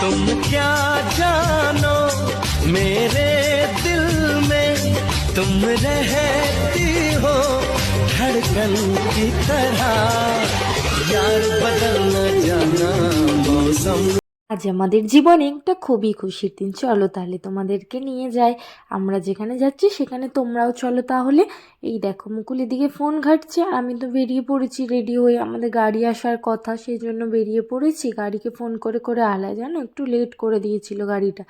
तुम क्या जानो मेरे दिल में तुम रहती हो धड़कन की तरह यार बदल न जाना मौसम। আজ আমাদের জীবনে একটা খুবই খুশির দিন। চলো তাহলে তোমাদেরকে নিয়ে যাই, আমরা যেখানে যাচ্ছি সেখানে তোমরাও চলো তাহলে। এই দেখো মুকুল এদিকে ফোন ঘাঁটছে, আর আমি তো বেরিয়ে পড়েছি রেডি হয়ে, আমাদের গাড়ি আসার কথা সেই জন্য বেরিয়ে পড়েছি। গাড়িকে ফোন করে করে আলায় জানো একটু লেট করে দিয়েছিল গাড়িটা।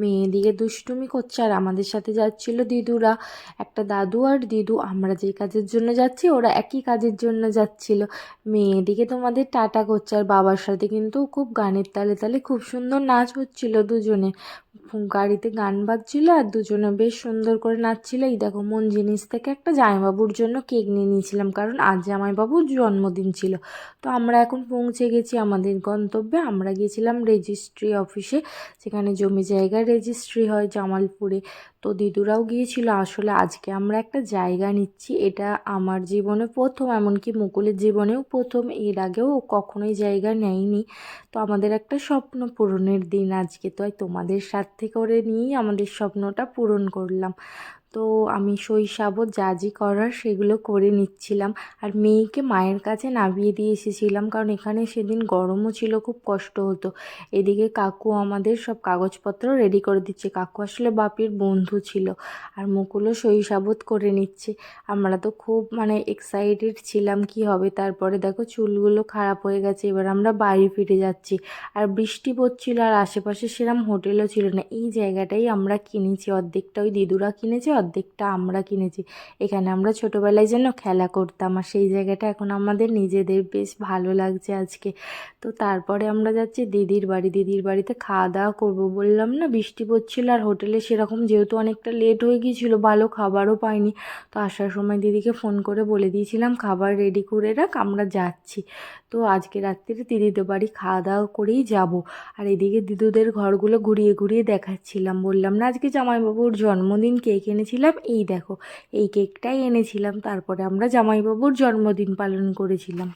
মেয়ে এদিকে দুষ্টুমি করছে আর আমাদের সাথে যাচ্ছিল দিদুরা, একটা দাদু আর দিদু। আমরা যে কাজের জন্য যাচ্ছি ওরা একই কাজের জন্য যাচ্ছিল। মেয়ে এদিকে তোমাদের টাটা করছে আর বাবার সাথে কিন্তু খুব গানের তালে তালে খুব সুন্দর নাচ হচ্ছিল দুজনে। গাড়িতে গান বাজছিল আর দুজনে বেশ সুন্দর করে নাচছিল। এই দেখো মন জিনিস থেকে একটা জামাইবাবুর জন্য কেক নিয়ে নিয়েছিলাম, কারণ আজ জামাইবাবুর জন্মদিন ছিল। তো আমরা এখন পৌঁছে গেছি আমাদের গন্তব্যে। আমরা গিয়েছিলাম রেজিস্ট্রি অফিসে, যেখানে জমি জায়গার রেজিস্ট্রি হয় জামালপুরে। তো দিদুরাও গিয়েছিল। আসলে আজকে আমরা একটা জায়গা নিচ্ছি, এটা আমার জীবনে প্রথম, এমনকি মুকুলের জীবনেও প্রথম। এর আগেও ও কখনোই জায়গা নেয়নি। তো আমাদের একটা স্বপ্ন পূরণের দিন আজকে, তো তোমাদের সাথে করে নিয়েই আমাদের স্বপ্নটা পূরণ করলাম। তো আমি শৈশাবত যা যা করার সেগুলো করে নিচ্ছিলাম, আর মেয়েকে মায়ের কাছে নামিয়ে দিয়ে এসেছিলাম, কারণ এখানে সেদিন গরমও ছিল, খুব কষ্ট হতো। এদিকে কাকু আমাদের সব কাগজপত্র রেডি করে দিচ্ছে। কাকু আসলে বাপির বন্ধু ছিল। আর মুকুলও শৈশাবত করে নিচ্ছে। আমরা তো খুব এক্সাইটেড ছিলাম কি হবে। তারপরে দেখো চুলগুলো খারাপ হয়ে গেছে, এবার আমরা বাড়ি ফিরে যাচ্ছি। আর বৃষ্টি পড়ছিল, আর আশেপাশে সেরকম হোটেলও ছিল না। এই জায়গাটাই আমরা কিনেছি, অর্ধেকটা ওই দিদুরা কিনেছে, অর্ধেকটা আমরা কিনেছি। এখানে আমরা ছোটোবেলায় যেন খেলা করতাম, আর সেই জায়গাটা এখন আমাদের নিজেদের বেশ ভালো লাগছে আজকে। তো তারপরে আমরা যাচ্ছি দিদির বাড়ি। দিদির বাড়িতে খাওয়া দাওয়া করবো, বললাম না বৃষ্টি পড়ছিল, আর হোটেলে সেরকম যেহেতু অনেকটা লেট হয়ে গিয়েছিলো, ভালো খাবারও পাইনি। তো আসার সময় দিদিকে ফোন করে বলে দিয়েছিলাম খাবার রেডি করে রাখ, আমরা যাচ্ছি। তো আজকে রাত্রিরে দিদিদের বাড়ি খাওয়া দাওয়া করেই যাব। আর এদিকে দিদুদের ঘরগুলো ঘুরিয়ে ঘুরিয়ে দেখাচ্ছিলাম। বললাম না আজকে জামাইবাবুর জন্মদিন, কেক এনেছিলাম, এই দেখো এই কেকটাই এনেছিলাম। তারপরে আমরা জামাইবাবুর জন্মদিন পালন করেছিলাম।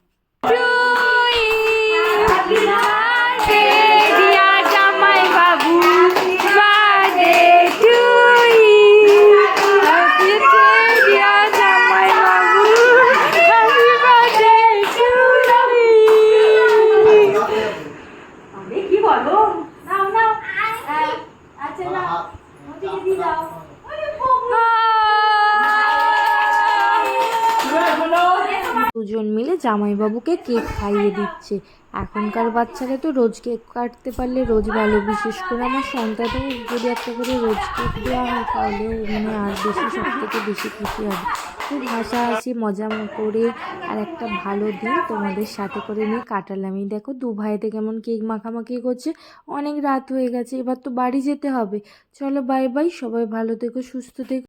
দুজন মিলে জামাইবাবুকে কেক খাইয়ে দিচ্ছে। এখনকার বাচ্চারা তো রোজ কেক কাটতে পারলে রোজ ভালো, বিশেষ করে আমার সন্তানদের যদি একটা করে রোজ কেক দেওয়া হয় তাহলে আর বেশি, সব থেকে বেশি খুশি হবে। খুব হাসাহাসি মজা করে আর একটা ভালো দিন তোমাদের সাথে করে নিয়ে কাটালাম। এই দেখো দু ভাইতে কেমন কেক মাখামাখি করছে। অনেক রাত হয়ে গেছে, এবার তো বাড়ি যেতে হবে। চলো বাই বাই, সবাই ভালো থেকো, সুস্থ থেকো।